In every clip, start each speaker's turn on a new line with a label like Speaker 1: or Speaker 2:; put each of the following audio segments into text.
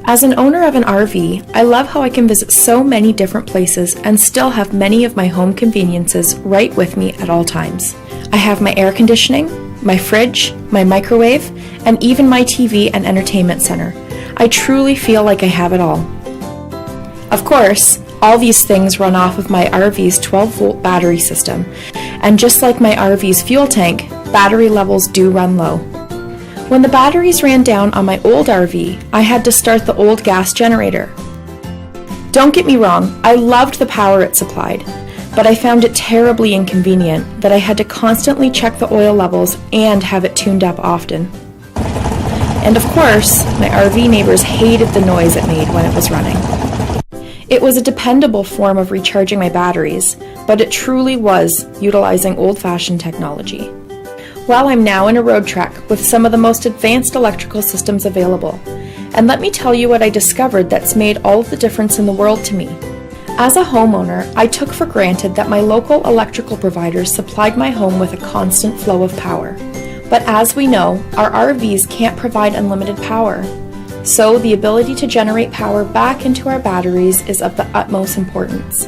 Speaker 1: As an owner of an RV, I love how I can visit so many different places and still have many of my home conveniences right with me at all times. I have my air conditioning, my fridge, my microwave, and even my TV and entertainment center. I truly feel like I have it all. Of course, all these things run off of my RV's 12-volt battery system, and just like my RV's fuel tank, battery levels do run low. When the batteries ran down on my old RV, I had to start the old gas generator. Don't get me wrong, I loved the power it supplied, but I found it terribly inconvenient that I had to constantly check the oil levels and have it tuned up often. And of course, my RV neighbors hated the noise it made when it was running. It was a dependable form of recharging my batteries, but it truly was utilizing old-fashioned technology. Well, I'm now in a Roadtrek with some of the most advanced electrical systems available, and let me tell you what I discovered that's made all of the difference in the world to me. As a homeowner, I took for granted that my local electrical providers supplied my home with a constant flow of power. But as we know, our RVs can't provide unlimited power. So the ability to generate power back into our batteries is of the utmost importance.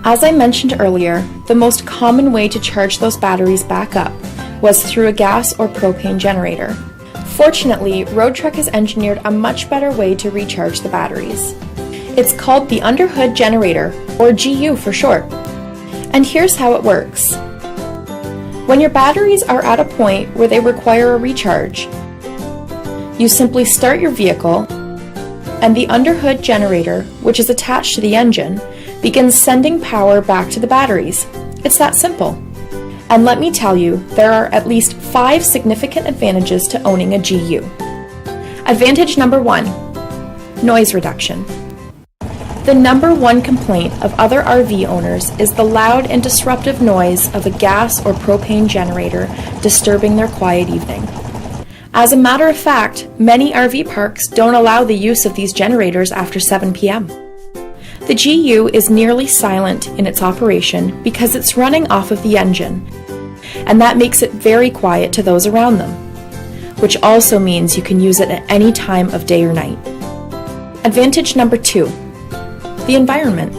Speaker 1: As I mentioned earlier, the most common way to charge those batteries back up was through a gas or propane generator. Fortunately, Roadtrek has engineered a much better way to recharge the batteries. It's called the underhood generator, or GU for short. And here's how it works. When your batteries are at a point where they require a recharge, you simply start your vehicle, and the underhood generator, which is attached to the engine, begins sending power back to the batteries. It's that simple. And let me tell you, there are at least 5 significant advantages to owning a GU. Advantage number 1, noise reduction. The number one complaint of other RV owners is the loud and disruptive noise of a gas or propane generator disturbing their quiet evening. As a matter of fact, many RV parks don't allow the use of these generators after 7 p.m. The GU is nearly silent in its operation because it's running off of the engine, and that makes it very quiet to those around them, which also means you can use it at any time of day or night. Advantage number 2, the environment.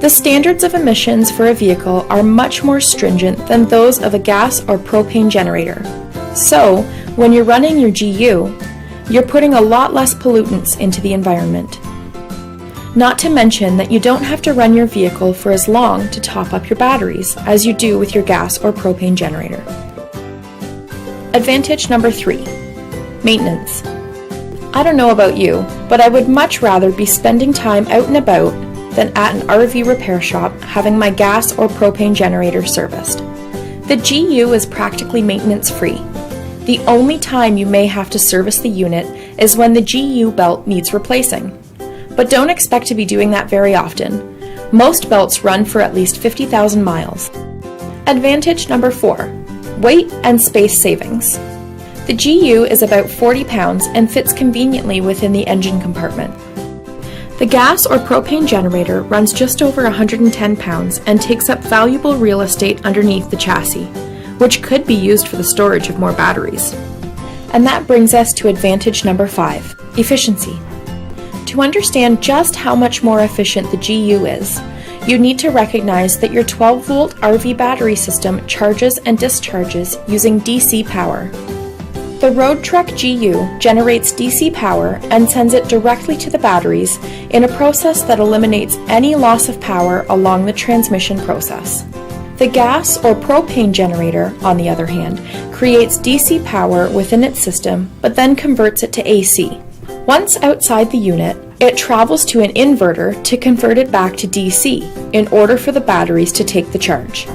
Speaker 1: The standards of emissions for a vehicle are much more stringent than those of a gas or propane generator. So, when you're running your GU, you're putting a lot less pollutants into the environment. Not to mention that you don't have to run your vehicle for as long to top up your batteries as you do with your gas or propane generator. Advantage number 3, maintenance. I don't know about you, but I would much rather be spending time out and about than at an RV repair shop having my gas or propane generator serviced. The GU is practically maintenance-free. The only time you may have to service the unit is when the GU belt needs replacing. But don't expect to be doing that very often. Most belts run for at least 50,000 miles. Advantage number 4, weight and space savings. The GU is about 40 pounds and fits conveniently within the engine compartment. The gas or propane generator runs just over 110 pounds and takes up valuable real estate underneath the chassis, which could be used for the storage of more batteries. And that brings us to advantage number 5, efficiency. To understand just how much more efficient the GU is, you need to recognize that your 12-volt RV battery system charges and discharges using DC power. The Roadtrek GU generates DC power and sends it directly to the batteries in a process that eliminates any loss of power along the transmission process. The gas or propane generator, on the other hand, creates DC power within its system but then converts it to AC. Once outside the unit, it travels to an inverter to convert it back to DC in order for the batteries to take the charge.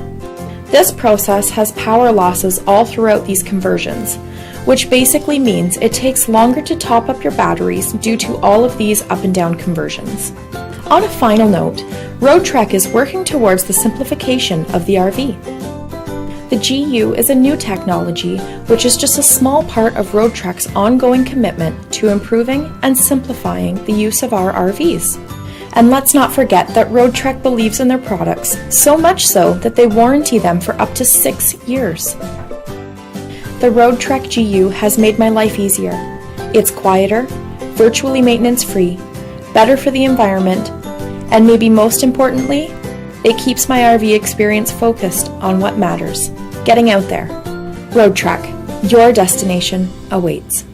Speaker 1: This process has power losses all throughout these conversions, which basically means it takes longer to top up your batteries due to all of these up and down conversions. On a final note, Roadtrek is working towards the simplification of the RV. The GU is a new technology which is just a small part of Roadtrek's ongoing commitment to improving and simplifying the use of our RVs. And let's not forget that Roadtrek believes in their products, so much so that they warranty them for up to 6 years. The Roadtrek GU has made my life easier. It's quieter, virtually maintenance-free, better for the environment, and maybe most importantly, it keeps my RV experience focused on what matters, getting out there. Roadtrek, your destination awaits.